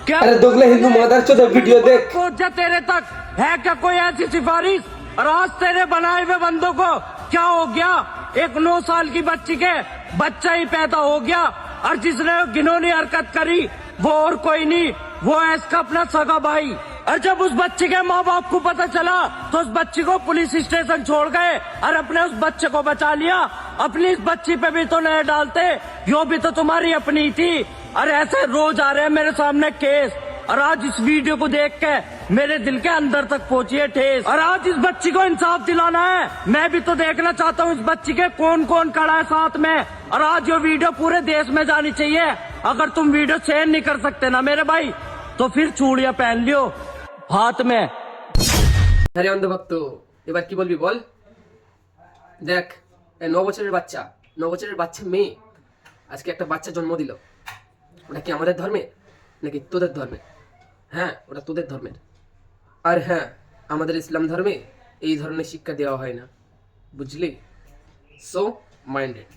क्या अरे दोगले हिंदू मदरचोद वीडियो देख। क्या तेरे तक है क्या कोई ऐसी सिफारिश? और आज तेरे बनाए हुए बंदों को क्या हो गया? एक 9 साल की बच्ची के बच्चा ही पैदा हो गया, और जिसने घिनौनी हरकत करी वो और कोई नहीं, वो है इसका अपना सगा भाई। और जब उस बच्चे के माँ बाप को पता चला तो उस बच्ची को पुलिस स्टेशन छोड़ गए और अपने उस बच्चे को बचा लिया। अपनी इस बच्ची पे भी तो नहीं डालते, यो भी तो तुम्हारी अपनी थी। और ऐसे रोज आ रहे हैं मेरे सामने केस, और आज इस वीडियो को देख के मेरे दिल के अंदर तक पहुंची है ठेस। और आज इस बच्ची को इंसाफ दिलाना है। मैं भी तो देखना चाहता हूँ इस बच्ची के कौन कौन खड़ा है साथ में। और आज ये वीडियो पूरे देश में जानी चाहिए। अगर तुम वीडियो शेयर नहीं कर सकते ना मेरे भाई, तो फिर चूड़ियां पहन लियो हाथ में। আরে অন্ধভক্ত, এবার কি বলবি বল। দেখ, 9 বছরের বাচ্চা, 9 বছরের বাচ্চা মেয়ে আজকে একটা বাচ্চা জন্ম দিল। ওটা কি আমাদের ধর্মে নাকি তোদের ধর্মে? হ্যাঁ, ওটা তোদের ধর্মের। আর হ্যাঁ, আমাদের ইসলাম ধর্মে এই ধরনের শিক্ষা দেওয়া হয় না, বুঝলি? So minded.